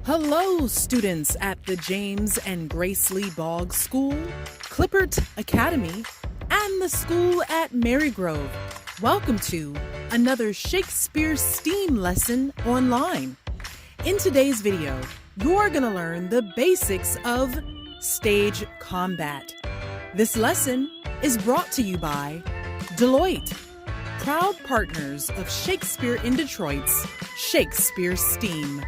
Hello, students at the James and Grace Lee Boggs School, Clippert Academy, and the school at Marygrove. Welcome to another Shakespeare STEAM lesson online. In today's video, you're going to learn the basics of stage combat. This lesson is brought to you by Deloitte, proud partners of Shakespeare in Detroit's Shakespeare STEAM.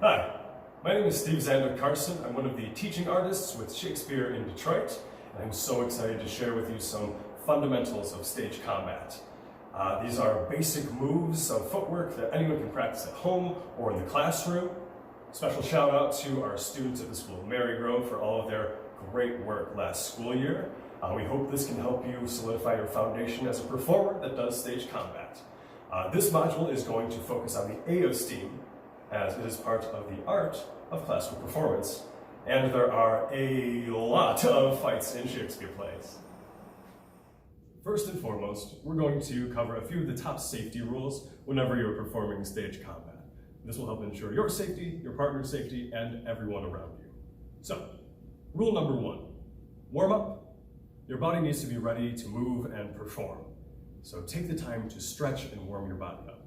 Hi, my name is Steve Zander Carson. I'm one of the teaching artists with Shakespeare in Detroit, and I'm so excited to share with you some fundamentals of stage combat. These are basic moves of footwork that anyone can practice at home or in the classroom. Special shout out to our students at the School of Marygrove for all of their great work last school year. We hope this can help you solidify your foundation as a performer that does stage combat. This module is going to focus on the A of STEAM, as it is part of the art of classical performance, and there are a lot of fights in Shakespeare plays. First and foremost, we're going to cover a few of the top safety rules whenever you're performing stage combat. This will help ensure your safety, your partner's safety, and everyone around you. So, rule number 1, warm up. Your body needs to be ready to move and perform. So take the time to stretch and warm your body up.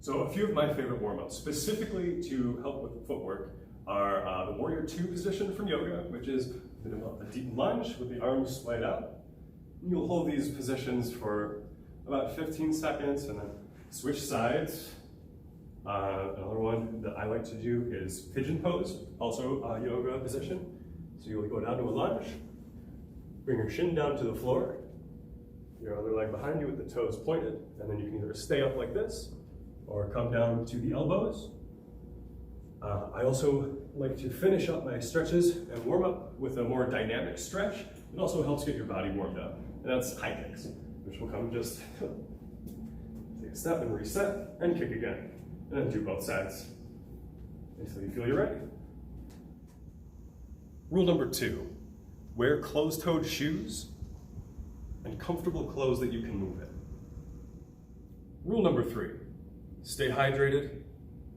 So a few of my favorite warm-ups, specifically to help with footwork, are the Warrior 2 position from yoga, which is a deep lunge with the arms splayed out. You'll hold these positions for about 15 seconds and then switch sides. Another one that I like to do is pigeon pose, also a yoga position. So you'll go down to a lunge, bring your shin down to the floor, your other leg behind you with the toes pointed, and then you can either stay up like this or come down to the elbows. I also like to finish up my stretches and warm up with a more dynamic stretch. It also helps get your body warmed up. And that's high kicks, which will come just take a step and reset and kick again. And then do both sides until you feel you're ready. Rule number 2, wear closed-toed shoes and comfortable clothes that you can move in. Rule number 3, stay hydrated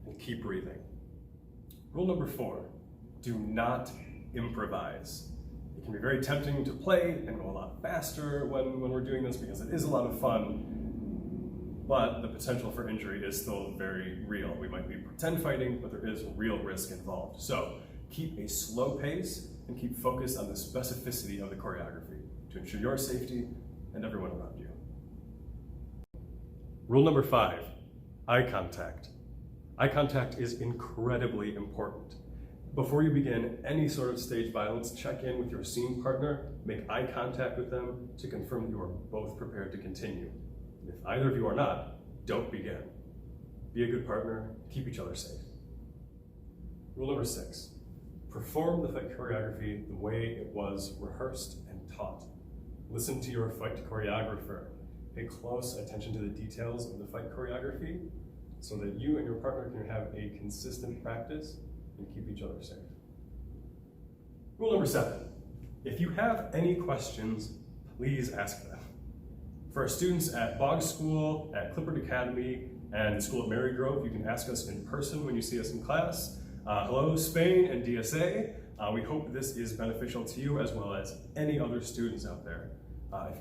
and keep breathing. Rule number 4, do not improvise. It can be very tempting to play and go a lot faster when we're doing this because it is a lot of fun, but the potential for injury is still very real. We might be pretend fighting, but there is real risk involved. So keep a slow pace and keep focused on the specificity of the choreography to ensure your safety and everyone around you. Rule number 5, eye contact. Eye contact is incredibly important. Before you begin any sort of stage violence, check in with your scene partner, make eye contact with them to confirm that you are both prepared to continue. And if either of you are not, don't begin. Be a good partner, keep each other safe. Rule number 6, perform the fight choreography the way it was rehearsed and taught. Listen to your fight choreographer. Pay close attention to the details of the fight choreography so that you and your partner can have a consistent practice and keep each other safe. Rule number 7, if you have any questions, please ask them. For our students at Boggs School, at Clippert Academy, and the School at Marygrove, you can ask us in person when you see us in class. Hello, Spain and DSA. We hope this is beneficial to you as well as any other students out there.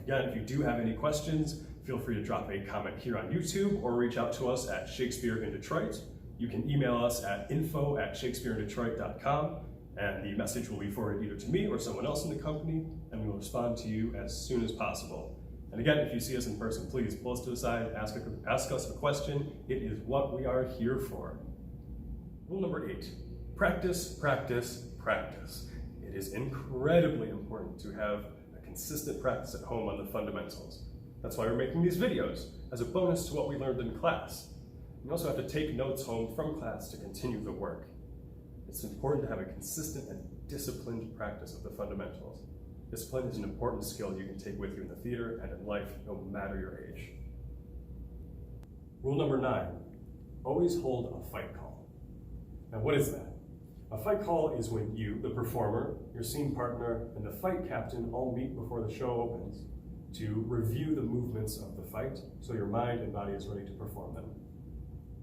If you do have any questions, feel free to drop a comment here on YouTube or reach out to us at Shakespeare in Detroit. You can email us at info@shakespeareindetroit.com, and the message will be forwarded either to me or someone else in the company, and we will respond to you as soon as possible. And again, if you see us in person, please pull us to the side, ask us a question. It is what we are here for. Rule number 8, practice, practice, practice. It is incredibly important to have a consistent practice at home on the fundamentals. That's why we're making these videos, as a bonus to what we learned in class. You also have to take notes home from class to continue the work. It's important to have a consistent and disciplined practice of the fundamentals. Discipline is an important skill you can take with you in the theater and in life, no matter your age. Rule number 9, always hold a fight call. Now what is that? A fight call is when you, the performer, your scene partner, and the fight captain all meet before the show opens to review the movements of the fight, so your mind and body is ready to perform them.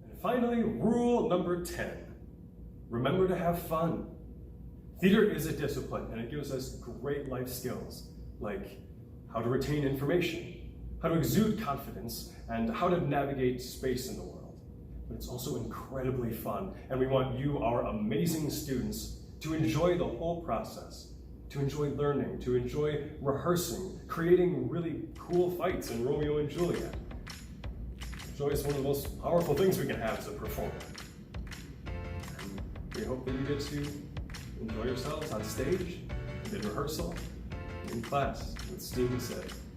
And finally, rule number 10. Remember to have fun. Theater is a discipline, and it gives us great life skills, like how to retain information, how to exude confidence, and how to navigate space in the world. But it's also incredibly fun, and we want you, our amazing students, to enjoy the whole process, to enjoy learning, to enjoy rehearsing, creating really cool fights in Romeo and Juliet. Joy is one of the most powerful things we can have as a performer. And we hope that you get to enjoy yourselves on stage, and in rehearsal, in class with STEAM and Shakespeare.